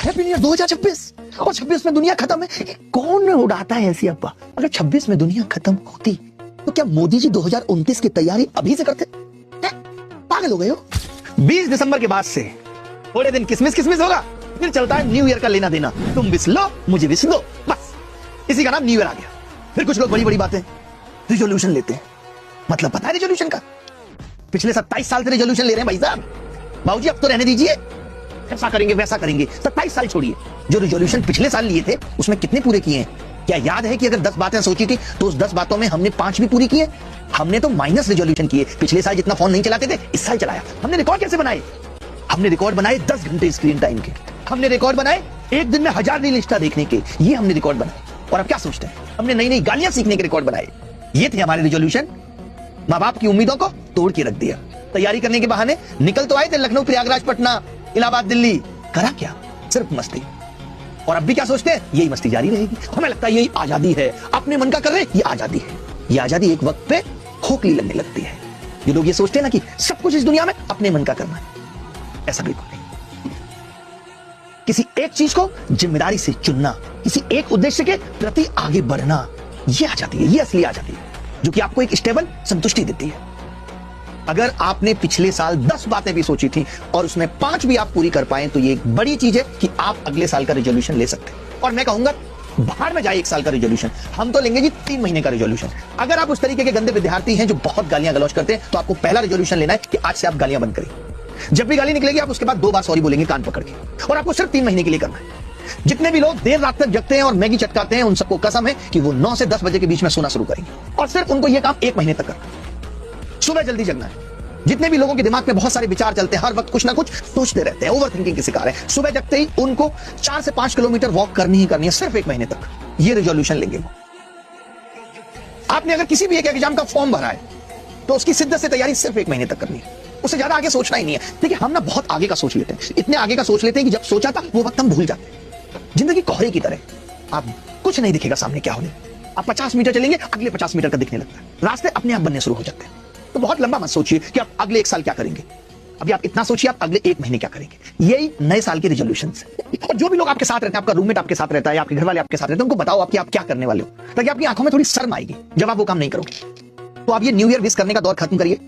Happy new year 2026 और 26 में दुनिया खत्म है। कौन उड़ाता है ऐसी अफवाह? अगर 26 में दुनिया खत्म होती तो क्या मोदी जी 2029 की तैयारी अभी से करते? पागल हो गए हो। 20 दिसंबर के बाद से थोड़े दिन किसमिस किसमिस होगा, फिर चलता है न्यू ईयर का लेना देना। तुम विश लो, मुझे विश दो, बस इसी का नाम न्यू ईयर आ गया। फिर कुछ लोग बड़ी बड़ी बातें रिजोल्यूशन लेते हैं। मतलब पता है रिजोल्यूशन का? पिछले 27 साल से रिजोल्यूशन ले रहे हैं भाई साहब। बाबूजी अब तो रहने दीजिए, ऐसा करेंगे वैसा करेंगे। 27 साल छोड़िए, जो रिजोल्यूशन पिछले साल लिए थे उसमें कितने पूरे किए हैं? क्या याद है कि अगर 10 बातें सोची थी तो उस 10 बातों में हमने 5 भी पूरी की है? हमने तो माइनस रिजोल्यूशन किए। पिछले साल जितना फोन नहीं चलाते थे इस साल चलाया। हमने रिकॉर्ड कैसे बनाए? हमने रिकॉर्ड बनाए 10 घंटे स्क्रीन टाइम के। हमने रिकॉर्ड बनाए एक दिन में 1000 रील इंस्टा देखने के। ये हमने रिकॉर्ड बनाए। और अब क्या सोचते हैं? हमने नई नई गालियां सीखने के रिकॉर्ड बनाए। ये थे हमारे रिजोल्यूशन। माँ बाप की उम्मीदों को तोड़ के रख दिया। तैयारी करने के बहाने निकल तो आए थे लखनऊ, प्रयागराज, पटना, इलाहाबाद, दिल्ली। करा क्या? सिर्फ मस्ती। और अब भी क्या सोचते हैं? यही मस्ती जारी रहेगी। हमें लगता है यही आजादी है, अपने मन का कर रहे हैं, ये आजादी है। ये आजादी एक वक्त पे खोखली लगने लगती है। ये लोग ये सोचते हैं ना कि सब कुछ इस दुनिया में अपने मन का करना है। ऐसा बिल्कुल नहीं। किसी एक चीज को जिम्मेदारी से चुनना, किसी एक उद्देश्य के प्रति आगे बढ़ना, ये आजादी है। ये असली आजादी है जो कि आपको एक स्टेबल संतुष्टि देती है। अगर आपने पिछले साल 10 बातें भी सोची थी और उसमें 5 भी आप पूरी कर पाए तो ये एक बड़ी चीज है कि आप अगले साल का रिजोल्यूशन ले सकते हैं। और मैं कहूंगा बाहर में जाए 1 साल का रिजोल्यूशन, हम तो लेंगे जी 3 महीने का रिजोल्यूशन। अगर आप उस तरीके के गंदे विद्यार्थी हैं जो बहुत गालियां गलौज करते हैं तो आपको पहला रिजोल्यूशन लेना है कि आज से आप गालियां बंद करें। जब भी गाली निकलेगी आप उसके बाद 2 बार सॉरी बोलेंगे कान पकड़ के। और आपको सिर्फ 3 महीने के लिए करना है। जितने भी लोग देर रात तक जगते हैं और मैगी चटकाते हैं उन सबको कसम है कि वो 9 से 10 बजे के बीच में सोना शुरू करेंगे। और सिर्फ उनको यह काम 1 महीने तक करना। सुबह जल्दी जगना है। जितने भी लोगों के दिमाग में बहुत सारे विचार चलते हैं, हर वक्त कुछ ना कुछ सोचते रहते हैं, ओवर थिंकिंग के शिकार है, सुबह जगते ही उनको 4 से 5 किलोमीटर वॉक करनी ही करनी है, सिर्फ 1 महीने तक। ये रिजोल्यूशन लेंगे वो। आपने अगर किसी भी एक एग्जाम का फॉर्म भरा है तो उसकी शिद्दत से तैयारी सिर्फ 1 महीने तक करनी है। उससे ज्यादा आगे सोचना ही नहीं है। देखिए हम ना बहुत आगे का सोच लेते हैं, इतने आगे का सोच लेते हैं कि जब सोचा था वो वक्त हम भूल जाते हैं। जिंदगी कोहरे की तरह, आप कुछ नहीं दिखेगा सामने क्या होने। आप 50 मीटर चलेंगे, अगले 50 मीटर का दिखने लगता है। रास्ते अपने आप बनने शुरू हो जाते हैं। तो बहुत लंबा मत सोचिए कि आप अगले 1 साल क्या करेंगे। अभी आप इतना सोचिए आप अगले 1 महीने क्या करेंगे। यही नए साल के रिजोल्यूशन है। और जो भी लोग आपके साथ रहते हैं, आपका रूममेट आपके साथ रहता है, आपके घर वाले आपके साथ रहते हैं, उनको बताओ आप क्या करने वाले हो, ताकि आपकी आंखों में थोड़ी शर्म आएगी जब आप वो काम नहीं करोगे। तो आप ये न्यू ईयर विश करने का दौर खत्म करिए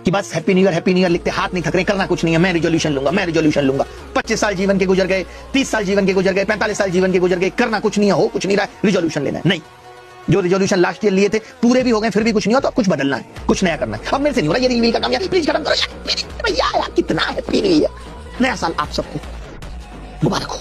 कि बस हैप्पी न्यू ईयर लिखते हाथ नहीं थक रहे, करना कुछ नहीं है, मैं रिजोल्यूशन लूंगा, मैं रिजोल्यूशन लूंगा। 25 साल जीवन के गुजर गए, 30 साल जीवन के गुजर गए, 45 साल जीवन के गुजर गए, करना कुछ नहीं है, हो कुछ नहीं रहा है, रिजोल्यूशन लेना है। नहीं, जो रिजोल्यूशन लास्ट ईयर लिए थे पूरे भी हो गए, फिर भी कुछ नहीं हो तो अब कुछ बदलना है, कुछ नया करना है। अब मेरे से नहीं हो रहा ये रील का काम, यार प्लीज खत्म करो भैया, कितना हैप्पी न्यू ईयर। नया साल आप सबको मुबारक हो।